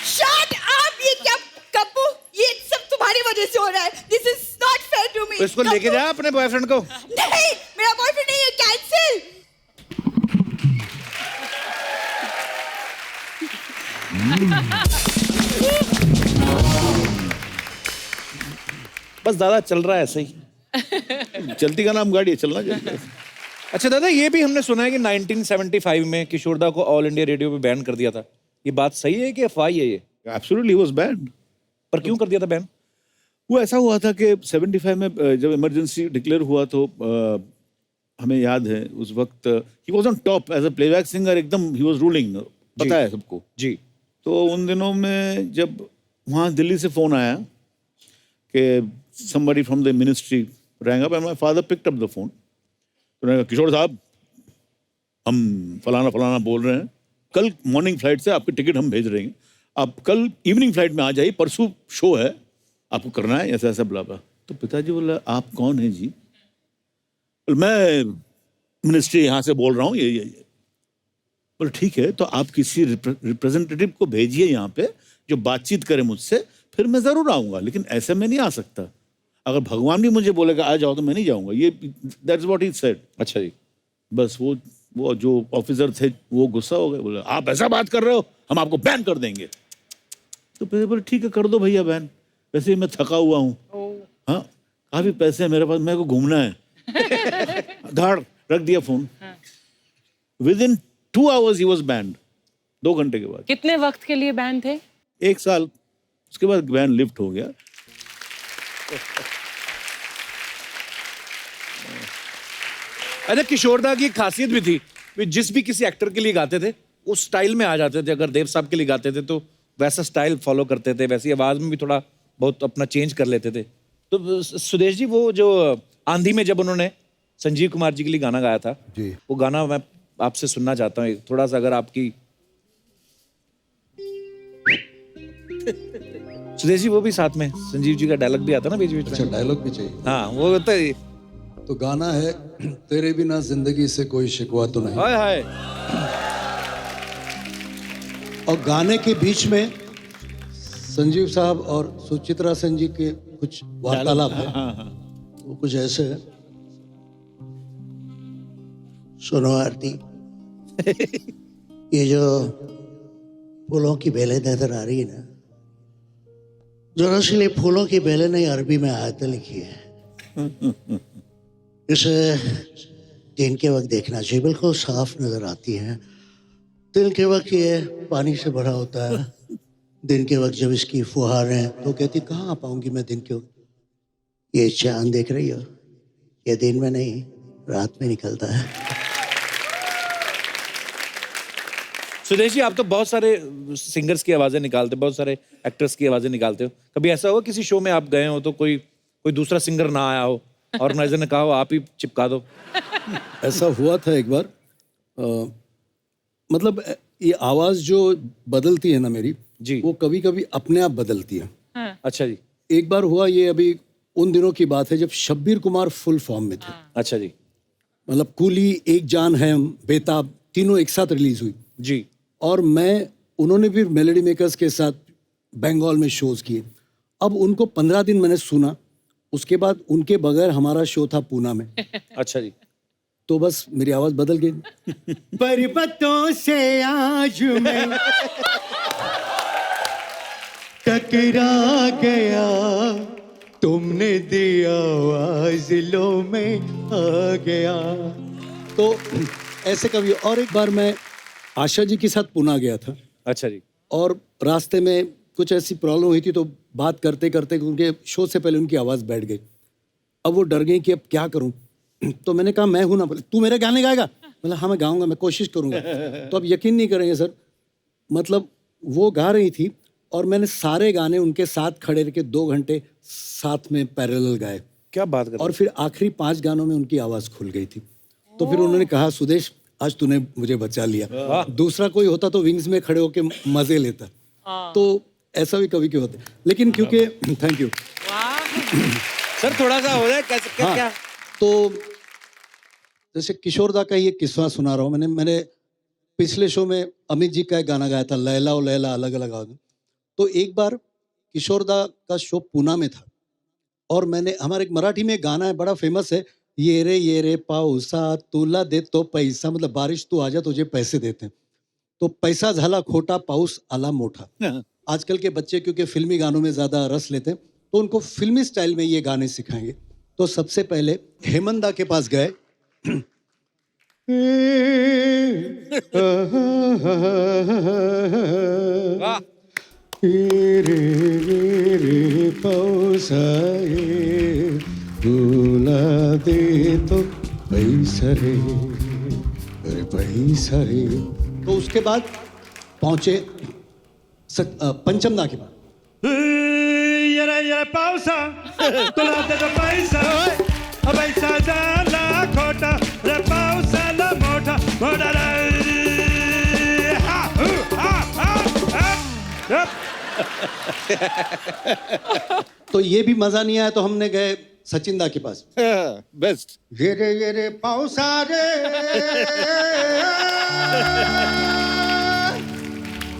Shut up. ये क्या कप्पू, ये सब तुम्हारी वजह से हो रहा है। This is not fair to me. इसको लेके जा अपने बॉयफ्रेंड को। नहीं, मेरा बॉयफ्रेंड नहीं है, कैंसिल। बस दादा चल रहा है ऐसे ही। चलती का नाम गाड़ी है, चलना चाहिए। अच्छा दादा, ये भी हमने सुना है कि 1975 में किशोरदा को ऑल इंडिया रेडियो पे बैन कर दिया था। ये बात सही है कि अफवाह है ये? Absolutely was bad. पर क्यों कर दिया था बैन? वो ऐसा हुआ था कि 75 में जब इमरजेंसी डिक्लेयर हुआ तो हमें याद है उस वक्त he was on top as a playback singer, एकदम ही वाज रूलिंग, पता है सबको जी। तो उन दिनों में जब वहाँ दिल्ली से फ़ोन आया कि somebody from the ministry rang up and my father picked up the phone. तो उन्होंने कहा, किशोर साहब हम फलाना फलाना बोल रहे हैं, कल मॉर्निंग फ्लाइट से आपकी टिकट हम भेज रहे हैं, आप कल इवनिंग फ्लाइट में आ जाइए, परसों शो है, आपको करना है ऐसा ऐसा बुला। तो पिताजी बोला, आप कौन हैं जी? बोले, मैं मिनिस्ट्री यहाँ से बोल रहा हूँ, ये। बोले ठीक है, तो आप किसी रिप्रेजेंटेटिव को भेजिए यहाँ पे जो बातचीत करे मुझसे, फिर मैं ज़रूर आऊँगा, लेकिन ऐसे में नहीं आ सकता। अगर भगवान भी मुझे बोलेगा आ जाओ तो मैं नहीं जाऊँगा। ये दैट्स व्हाट ही सेड। अच्छा जी। बस वो जो ऑफिसर थे वो गुस्सा हो गए, बोले आप ऐसा बात कर रहे हो, हम आपको बैन कर देंगे। तो फिर बोले ठीक है, कर दो भैया बैन, वैसे ही मैं थका हुआ हूँ, हाँ काफ़ी पैसे हैं मेरे पास, मेरे को घूमना है। धाड़ रख दिया phone. With in 2 hours he was banned. 2 घंटे के बाद। कितने वक्त के लिए बैन थे? 1 साल उसके बाद वैन लिफ्ट हो गया। अच्छा, किशोरदा की एक खासियत भी थी, वे जिस भी किसी एक्टर के लिए गाते थे उस स्टाइल में आ जाते थे। अगर देव साहब के लिए गाते थे तो वैसा स्टाइल फॉलो करते थे, वैसी आवाज में भी थोड़ा बहुत अपना चेंज कर लेते थे। तो सुदेश जी, वो जो आंधी में जब उन्होंने संजीव कुमार जी के लिए गाना गाया था, जी। वो गाना मैं आपसे सुनना चाहता हूँ थोड़ा सा, अगर आपकी। सुदेश जी, वो भी साथ में संजीव जी का डायलॉग भी आता ना बीच बीच में। अच्छा, डायलॉग भी चाहिए। हाँ, वो होता है। तो गाना है तेरे बिना जिंदगी से कोई शिकवा तो नहीं। हाय हाय। और गाने के बीच में संजीव साहब और सुचित्रा सेन जी के कुछ वार्तालाप है। वो कुछ ऐसे है। सुनो आरती, ये जो फूलों की बेलें नजर आ रही है ना, दरअसल ये फूलों की बेलें नहीं, अरबी में आयतें लिखी है। इसे दिन के वक्त देखना चाहिए, बिल्कुल साफ नजर आती हैं। दिन के वक्त ये पानी से भरा होता है। दिन के वक्त जब इसकी फुहारें, तो कहती कहाँ आ पाऊंगी मैं दिन के वक्त। ये चांद देख रही हो, ये दिन में नहीं रात में निकलता है। सुदेश जी, आप तो बहुत सारे सिंगर्स की आवाजें निकालते, बहुत सारे एक्टर्स की आवाजें निकालते हो। कभी ऐसा हुआ किसी शो में आप गए हो तो कोई दूसरा सिंगर ना आया हो, ऑर्गेनाइजर ने कहा हो आप ही चिपका दो? ऐसा हुआ था एक बार। मतलब ये आवाज़ जो बदलती है ना मेरी जी, वो कभी कभी अपने आप बदलती है। अच्छा जी। एक बार हुआ, ये अभी उन दिनों की बात है जब शब्बीर कुमार फुल फॉर्म में थे। अच्छा जी। मतलब कूली, एक जान है, बेताब, तीनों एक साथ रिलीज हुई। जी। और उन्होंने भी मेलोडी मेकर्स के साथ बंगाल में शोज किए। अब उनको 15 दिन मैंने सुना, उसके बाद उनके बगैर हमारा शो था पूना में। अच्छा जी। तो बस मेरी आवाज बदल गई। पर्वतों से आज मैं टकरा गया, तुमने दिया आवाज, लो मैं आ गया। तो ऐसे कभी। और एक बार मैं आशा जी के साथ पुणे गया था। अच्छा जी। और रास्ते में कुछ ऐसी प्रॉब्लम हुई थी, तो बात करते करते उनके शो से पहले उनकी आवाज़ बैठ गई। अब वो डर गई कि अब क्या करूं। तो मैंने कहा मैं हूं ना। बोले तू मेरे गाने गाएगा? बोला हाँ मैं गाऊंगा, मैं कोशिश करूंगा। तो अब यकीन नहीं करेंगे सर, मतलब वो गा रही थी और मैंने सारे गाने उनके साथ खड़े रह के 2 घंटे साथ में पैरेलल गाए। क्या बात कर रहे और फिर आखिरी 5 गानों में उनकी आवाज़ खुल गई थी। तो फिर उन्होंने कहा सुदेश आज तूने मुझे बचा लिया, दूसरा कोई होता तो विंग्स में खड़े होके मजे लेता। तो ऐसा भी कभी क्यों होता है, लेकिन क्योंकि थैंक यू सर, थोड़ा सा हो जाए कैसे क्या, हाँ, क्या? तो जैसे किशोरदा का ये किस्सा सुना रहा हूँ। मैंने पिछले शो में अमित जी का एक गाना गाया था, लैला ओ लैला अलग अलग आवाज। तो एक बार किशोरदा का शो पूना में था और मैंने, हमारे एक मराठी में एक गाना है बड़ा फेमस है, ये रे पाऊसा तुला देतो पैसा, मतलब बारिश तू आजा तुझे पैसे देते हैं। तो पैसा झाला खोटा, पाऊस आला मोठा। आजकल के बच्चे क्योंकि फिल्मी गानों में ज्यादा रस लेते हैं तो उनको फिल्मी स्टाइल में ये गाने सिखाएंगे। तो सबसे पहले हेमंदा के पास गए। वाह। रे पाऊसा तुला देतो पैसा रे, अरे पैसा रे। तो उसके बाद पहुंचे पंचमदा के बाद। ये पावसा तुला देतो पैसा, पैसा झाला खोटा, रे पावसाला मोठा मोठा रे। हा, हु, हा, हा, हा। तो ये भी मजा नहीं आया तो हमने गए सचिन दा के पास। बेस्ट। ये रे पाऊसा रे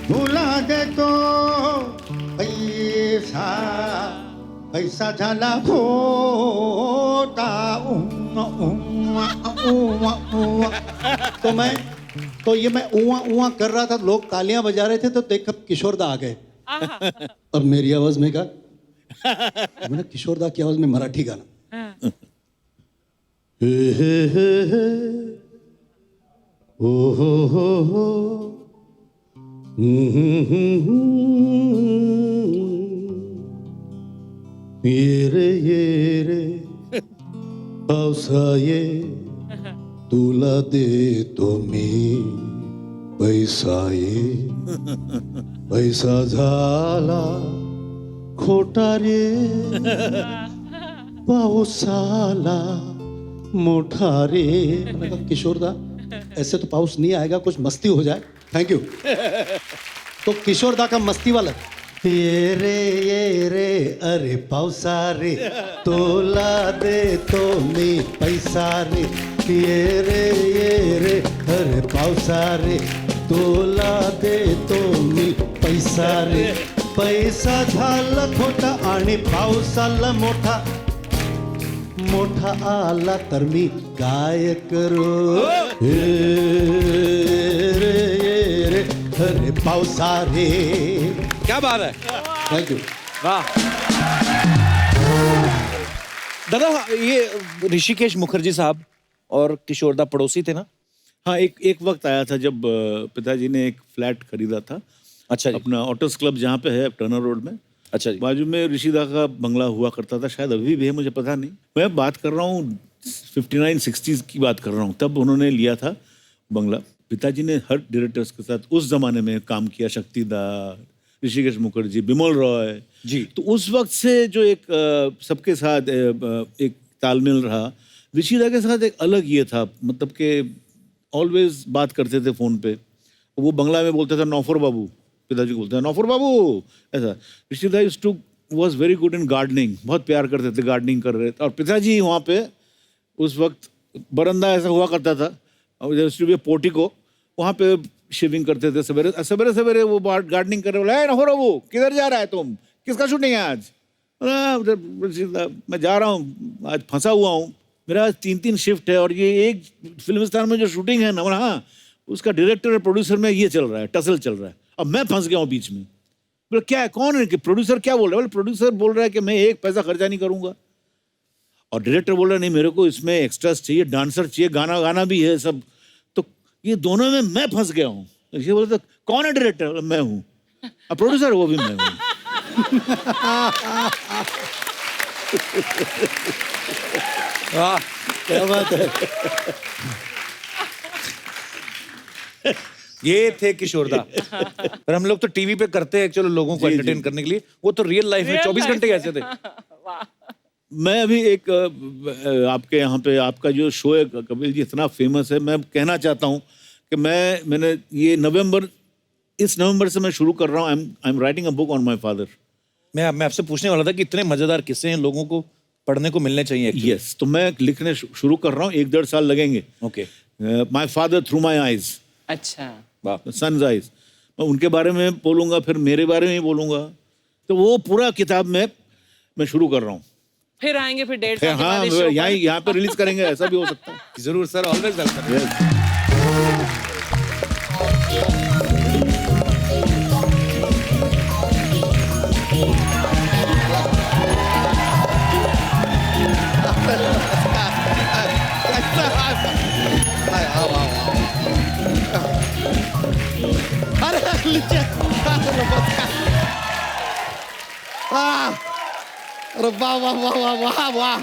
तुला देतो पैसा, पैसा झाला खोटा। तो ये मैं ऊआ ऊआ कर रहा था, लोग तालियां बजा रहे थे, तो देख किशोरदा आ गए। अब मेरी आवाज में कहा, मैंने किशोरदा की आवाज में मराठी गाना। ओ हो ये रे पावसाये तुला देतो मी पैसा झाला खोटा रे पाऊस आला मोठा रे। मैंने कहा किशोर दा ऐसे तो पाउस नहीं आएगा, कुछ मस्ती हो जाए। Thank you. तो किशोर दा का मस्ती वाला ये रे अरे पावसा रे तोला दे तो मी पैसा रे ये रे अरे पावसा रे तोला दे तो मी पैसा रे। पैसा झाला खोटा आणि पाऊस आला मोठा, मोठा आला तर मी काय करू रे अरे पावसा रे। क्या बात है, थैंक यू। वाह। दादा ये ऋषिकेश मुखर्जी साहब और किशोरदा पड़ोसी थे ना? हाँ, एक वक्त आया था जब पिताजी ने एक फ्लैट खरीदा था। अच्छा जी। अपना ऑटोस क्लब जहाँ पे है टर्नर रोड में, अच्छा जी। बाजू में ऋषिदा का बंगला हुआ करता था, शायद अभी भी है, मुझे पता नहीं। मैं बात कर रहा हूँ 59-60s की बात कर रहा हूँ, तब उन्होंने लिया था बंगला। पिताजी ने हर डायरेक्टर्स के साथ उस जमाने में काम किया, शक्तिदार, ऋषिकेश मुखर्जी, बिमल रॉय जी। तो उस वक्त से जो एक सबके साथ एक तालमेल रहा, ऋषिदा के साथ एक अलग ये था, मतलब कि ऑलवेज बात करते थे फोन पे। वो बंगला में बोलते थे नौफर बाबू, पिताजी को बोलते हैं नौफर बाबू, ऐसा। Rishida was very good in gardening, बहुत प्यार करते थे, गार्डनिंग कर रहे थे। और पिताजी वहाँ पे उस वक्त बरंदा ऐसा हुआ करता था, और पोर्टिको, वहाँ पे शेविंग करते थे सवेरे सवेरे सवेरे। वो गार्डनिंग कर रहे, बोला नौफर बाबू किधर जा रहा है तुम, किसका शूटिंग है आज? मैं जा रहा हूँ, आज फंसा हुआ हूँ, मेरा आज 3 शिफ्ट है, और ये एक फिल्मिस्तान में जो शूटिंग है ना, हाँ, उसका डायरेक्टर और प्रोड्यूसर में ये चल रहा है, टसल चल रहा है। अब मैं फंस गया हूँ बीच में। बोले क्या है, कौन है कि प्रोड्यूसर क्या बोल रहा है? बोले प्रोड्यूसर बोल रहा है कि मैं एक पैसा खर्चा नहीं करूंगा, और डायरेक्टर बोल रहा है नहीं मेरे को इसमें एक्स्ट्रास चाहिए, डांसर चाहिए, गाना गाना भी है सब। तो ये दोनों में मैं फंस गया हूँ। ये बोले तो कौन है डायरेक्टर? मैं हूँ। और प्रोड्यूसर वो भी मैं हूँ। वाह, क्या बात है। ये थे किशोरदा। पर हम लोग तो टीवी पे करते हैं चलो लोगों को एंटरटेन करने के लिए, वो तो रियल लाइफ में 24 घंटे ऐसे थे। मैं अभी एक आपके यहाँ पे आपका जो शो है कपिल जी इतना फेमस है, मैं कहना चाहता हूँ कि मैंने ये इस नवंबर से मैं शुरू कर रहा हूँ। I am writing a book on my father. मैं आपसे पूछने वाला था कि इतने मजेदार किस्से हैं, लोगों को पढ़ने को मिलने चाहिए। यस, तो मैं लिखने शुरू कर रहा हूँ, 1-1.5 साल लगेंगे। Okay. My father through my eyes, अच्छा, सन्स आईज। मैं उनके बारे में बोलूंगा, फिर मेरे बारे में ही बोलूंगा। तो वो पूरा किताब में मैं शुरू कर रहा हूँ। फिर आएंगे फिर 1.5 साल के हाँ, बाद इस show पर। यहाँ पे रिलीज करेंगे, ऐसा भी हो सकता है। जरूर सर, ऑलवेज वेलकम। Yes. अरे लीजिए, नमस्कार। अरे वाह वाह वाह वाह वाह वाह,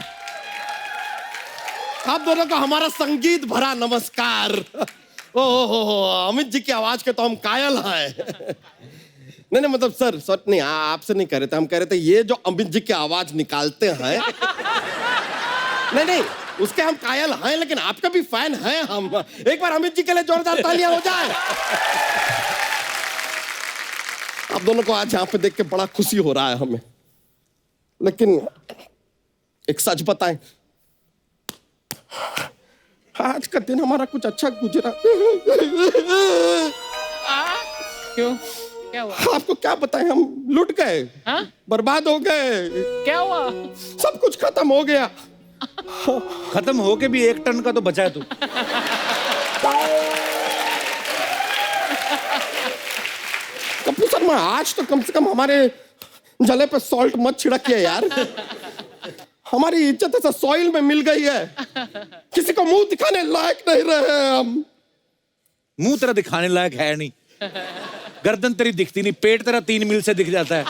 आप दोनों को हमारा संगीत भरा नमस्कार। ओ हो, अमित जी की आवाज के तो हम कायल हैं। नहीं मतलब सर नहीं, आपसे नहीं कह रहे थे, हम कह रहे थे ये जो अमित जी की आवाज निकालते हैं, नहीं उसके हम कायल हैं, लेकिन आपका भी फैन हैं हम। एक बार अमित जी के लिए जोरदार तालियां हो जाए। आप दोनों को आज यहाँ पे देख के बड़ा खुशी हो रहा है हमें, लेकिन एक सच बताएं, आज का दिन हमारा कुछ अच्छा गुजरा। क्यों, क्या हुआ? आपको क्या बताएं, हम लुट गए, हाँ? बर्बाद हो गए, क्या हुआ? सब कुछ खत्म हो गया। खत्म होके भी 1 टन का तो बचा है तू। कपूर सर, मैं आज तो कम से कम हमारे जले पे सॉल्ट मत छिड़किए यार। हमारी इज्जत ऐसा सॉइल में मिल गई है, किसी को मुंह दिखाने लायक नहीं रहे हम। मुंह तेरा दिखाने लायक है नहीं, गर्दन तेरी दिखती नहीं, पेट तेरा 3 मील से दिख जाता है।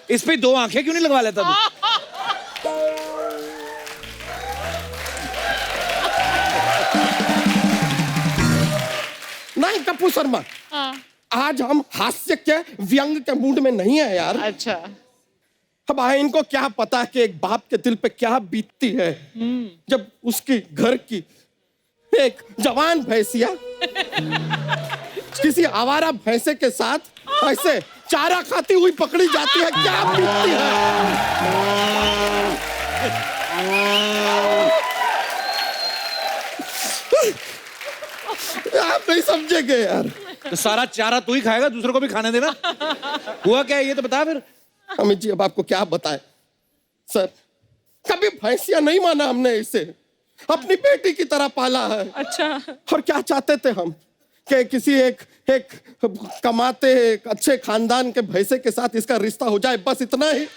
इस पे 2 आंखें क्यों नहीं लगवा लेता तू? कपूर शर्मा, हाँ आज हम हास्य के व्यंग के मूड में नहीं है यार। अच्छा अब आए इनको क्या पता कि एक बाप के दिल पे क्या बीतती है जब उसकी घर की एक जवान भैंसिया किसी आवारा भैंसे के साथ ऐसे चारा खाती हुई पकड़ी जाती है, क्या बीतती है। आप नहीं समझेंगे यार। तो सारा चारा तू ही खाएगा, दूसरों को भी खाने देना। हुआ क्या है ये तो बता फिर। अमित जी अब आपको क्या बताएं सर, कभी भैंसिया नहीं माना हमने इसे, अपनी बेटी की तरह पाला है। अच्छा और क्या चाहते थे हम कि किसी एक कमाते एक अच्छे खानदान के भैंसे के साथ इसका रिश्ता हो जाए, बस इतना ही।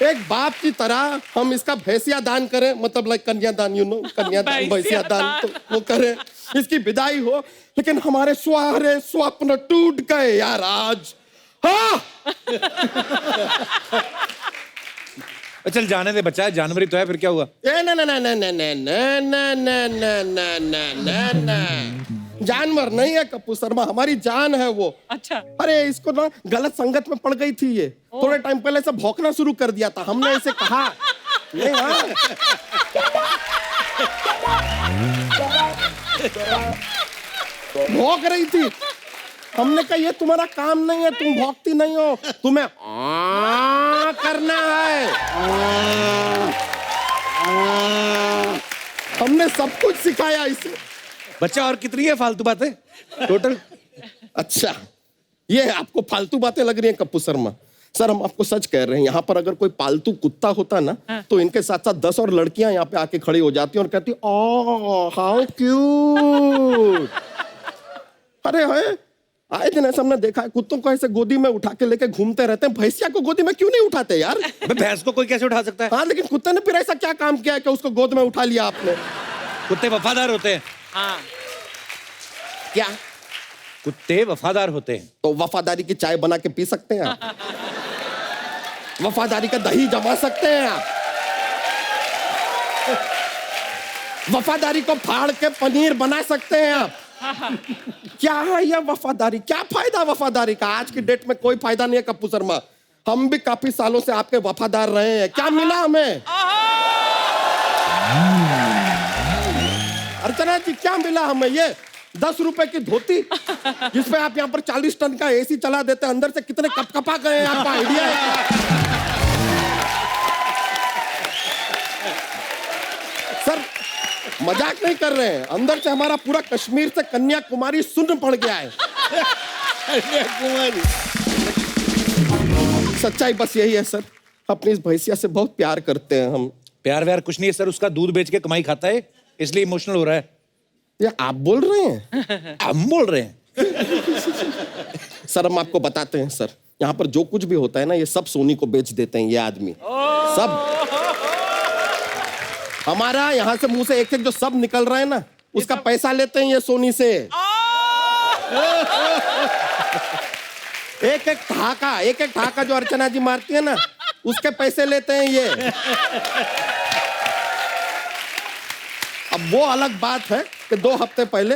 एक बाप की तरह हम इसका भैंसिया दान करें, मतलब लाइक कन्यादान, यू नो, कन्यादान भैंसिया दान तो वो करें, इसकी विदाई हो। लेकिन हमारे सारे स्वप्न टूट गए यार आज। हाँ चल जाने दे बच्चा, जानवरी तो है, फिर क्या हुआ? ए न न न न न न न न न न न न जानवर नहीं है कपूर शर्मा, हमारी जान है वो। अच्छा अरे इसको ना गलत संगत में पड़ गई थी ये, थोड़े टाइम पहले से भौंकना शुरू कर दिया था, हमने इसे कहा नहीं। हाँ भौंक रही थी, हमने कहा ये तुम्हारा काम नहीं है, तुम भौंकती नहीं हो, तुम्हें करना है। हमने सब कुछ सिखाया इसे। बच्चा और कितनी है फालतू बातें टोटल? अच्छा ये आपको फालतू बातें लग रही हैं कपूर शर्मा? सर हम आपको सच कह रहे हैं, यहाँ पर अगर कोई पालतू कुत्ता होता ना तो इनके साथ साथ 10 और लड़कियां यहाँ पे आके खड़ी हो जाती और कहती ओह हाउ क्यूट। अरे है आए दिन ऐसा हमने देखा है, कुत्तों को ऐसे गोदी में उठा के लेके घूमते रहते हैं, भैंसिया को गोदी में क्यों नहीं उठाते यार? भैंस को कोई कैसे उठा सकता है? हाँ लेकिन कुत्ते ने फिर ऐसा क्या काम किया है कि उसको गोद में उठा लिया आपने? कुत्ते वफादार होते हैं। हाँ क्या कुत्ते वफादार होते हैं। तो वफादारी की चाय बना के पी सकते हैं आप, वफादारी का दही जमा सकते हैं आप, वफादारी को फाड़ के पनीर बना सकते हैं आप। क्या है यह वफादारी? क्या फायदा वफादारी का? आज की डेट में कोई फायदा नहीं है कपूर शर्मा। हम भी काफी सालों से आपके वफादार रहे हैं, क्या मिला हमें? अर्चना जी क्या मिला हमें? ये 10 रुपए की धोती जिसपे आप यहाँ पर 40 टन का एसी चला देते हैं, अंदर से कितने कपकपा गए हैं, आपका आइडिया है? सर मजाक नहीं कर रहे हैं, अंदर से हमारा पूरा कश्मीर से कन्याकुमारी सुन्न पड़ गया है। सच्चाई बस यही है सर, अपनी इस भैंसिया से बहुत प्यार करते हैं हम। प्यार व्यार कुछ नहीं है सर, उसका दूध बेच के कमाई खाता है, इसलिए इमोशनल हो रहा है। ये आप बोल रहे हैं? हम बोल रहे हैं। सर हम आपको बताते हैं सर, यहाँ पर जो कुछ भी होता है ना ये सब सोनी को बेच देते हैं ये आदमी, सब। हमारा यहाँ से मुंह से एक एक जो सब निकल रहा है ना उसका पैसा लेते हैं ये सोनी से। एक एक ठाका जो अर्चना जी मारती है ना उसके पैसे लेते हैं ये। अब वो अलग बात है कि 2 हफ्ते पहले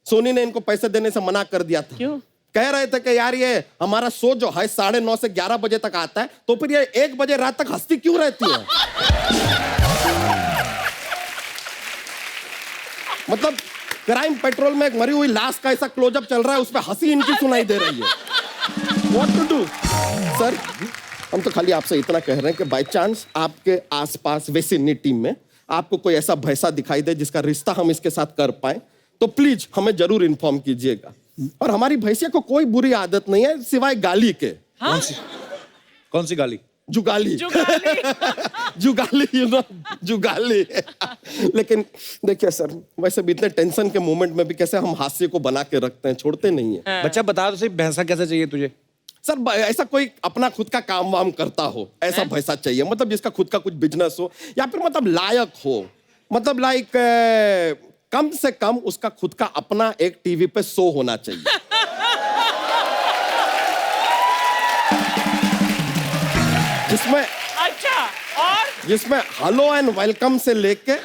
सोनी ने इनको पैसे देने से मना कर दिया था। क्यों? कह रहे थे कि यार ये हमारा शो जो है 9:30 से 11 बजे तक आता है, तो फिर ये 1 बजे रात तक हंसती क्यों रहती है? मतलब क्राइम पेट्रोल में एक मरी हुई लाश का ऐसा क्लोजअप चल रहा है, उसमें हंसी इनकी सुनाई दे रही है। What to do? सर हम तो खाली आपसे इतना कह रहे हैं कि बाय चांस आपके आसपास विसिनिटी में आपको कोई ऐसा भैंसा दिखाई दे जिसका रिश्ता हम इसके साथ कर पाए तो प्लीज हमें जरूर इन्फॉर्म कीजिएगा। और हमारी भैंसिया को कोई बुरी आदत नहीं है सिवाय गाली के। हाँ? कौन सी गाली? जुगाली। जुगाली यू नो, जुगाली। लेकिन देखिए सर वैसे भी इतने टेंशन के मोमेंट में भी कैसे हम हास्य को बना के रखते हैं, छोड़ते नहीं है। बच्चा बता तो सही, भैंसा कैसा चाहिए तुझे? सर ऐसा कोई अपना खुद का काम वाम करता हो ऐसा भैंसा चाहिए, मतलब जिसका खुद का कुछ बिजनेस हो या फिर मतलब लायक हो, मतलब लाइक कम से कम उसका खुद का अपना एक टीवी पे शो होना चाहिए। जिसमें अच्छा और जिसमें हेलो एंड वेलकम से लेके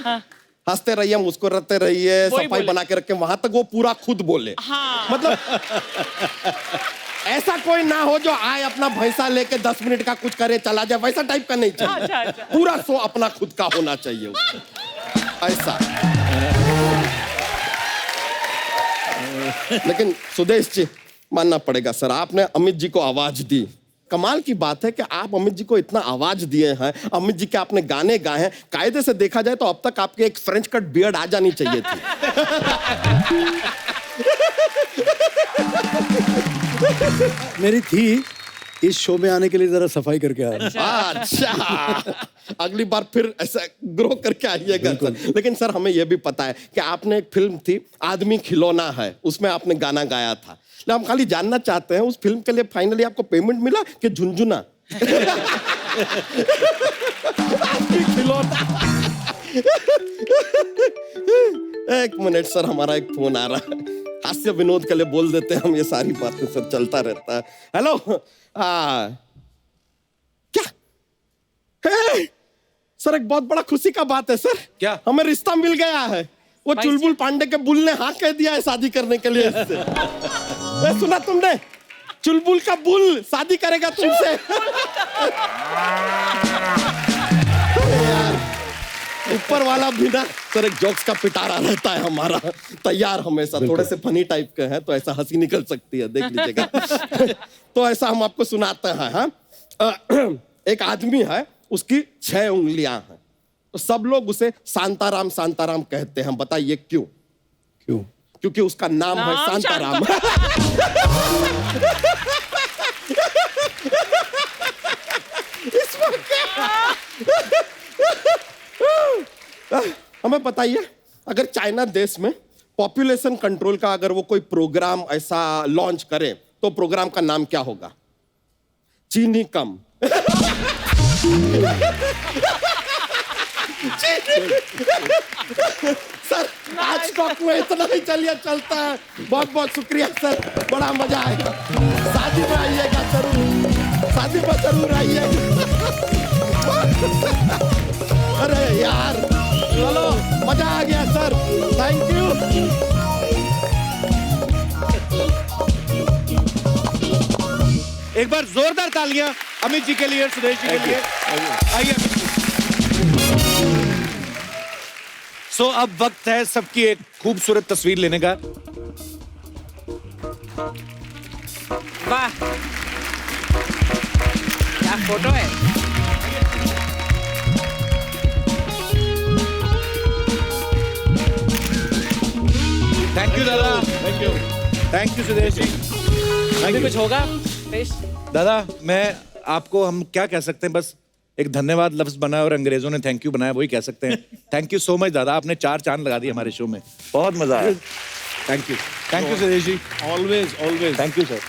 हंसते रहिए, मुस्कुराते रहिए, वही सफाई बोले। बना के रखें, वहां तक वो पूरा खुद बोले। हाँ। मतलब ऐसा कोई ना हो जो आए अपना भैंसा लेके 10 मिनट का कुछ करे चला जाए, वैसा टाइप का नहीं चाहिए। अच्छा, अच्छा। पूरा शो अपना खुद का होना चाहिए उसको। ऐसा। लेकिन सुदेश जी मानना पड़ेगा सर, आपने अमित जी को आवाज दी। कमाल की बात है कि आप अमित जी को इतना आवाज दिए हैं, अमित जी के आपने गाने गाए हैं। कायदे से देखा जाए तो अब तक आपके एक फ्रेंच कट बियर्ड आ जानी चाहिए थी। मेरी थी, इस शो में आने के लिए जरा सफाई करके आ रहा हूं। अच्छा, अगली बार फिर ऐसा ग्रो करके आइएगा सर। लेकिन सर हमें यह भी पता है कि आपने एक फिल्म थी आदमी खिलौना है, उसमें आपने गाना गाया था। हम खाली जानना चाहते हैं उस फिल्म के लिए फाइनली आपको पेमेंट मिला कि झुनझुना? आदमी खिलौना। एक मिनट सर, हमारा एक फोन आ रहा है, हास्य विनोद के लिए बोल देते हैं हम, ये सारी बातें सर चलता रहता है। हेलो, क्या? हे! सर एक बहुत बड़ा खुशी का बात है सर। क्या? हमें रिश्ता मिल गया है। वो भाई चुलबुल पांडे के बुल ने हाँ कह दिया है शादी करने के लिए इससे। ए, सुना तुमने? चुलबुल का बुल शादी करेगा तुमसे। यार, ऊपर वाला भी ना सर एक जोक्स का पिटारा रहता है हमारा, तैयार हमेशा। थोड़े से फनी टाइप के हैं तो ऐसा हंसी निकल सकती है, देख लीजिएगा। तो ऐसा हम आपको सुनाते हैं। हाँ, एक आदमी है, उसकी 6 उंगलियां हैं, तो सब लोग उसे शांताराम शांताराम कहते हैं। बताइए क्यों? क्यों? क्योंकि उसका नाम है नाम शांताराम। इसमें क्या? हमें बताइए, अगर चाइना देश में पॉपुलेशन कंट्रोल का अगर वो कोई प्रोग्राम ऐसा लॉन्च करे तो प्रोग्राम का नाम क्या होगा? चीनी कम। सर आज स्टॉक में इतना ही चलिए चलता है। बहुत बहुत शुक्रिया सर, बड़ा मजा आएगा। शादी में आइएगा जरूर, शादी में जरूर आइएगा। अरे यार चलो, मजा आ गया सर, थैंक यू। एक बार जोरदार तालियां अमित जी के लिए, सुदेश जी के लिए। आइए अमित जी। सो अब वक्त है सबकी एक खूबसूरत तस्वीर लेने का। वाह, क्या फोटो है। थैंक यू दादा, थैंक यू सुदेश जी। अभी कुछ होगा पेश? दादा मैं आपको, हम क्या कह सकते हैं, बस एक धन्यवाद लफ्ज बना है और अंग्रेजों ने थैंक यू बनाया, वही कह सकते हैं। थैंक यू सो मच दादा, आपने 4 चांद लगा दिए हमारे शो में, बहुत मजा आया। Thank you Sudesh ji. Always always thank you sir.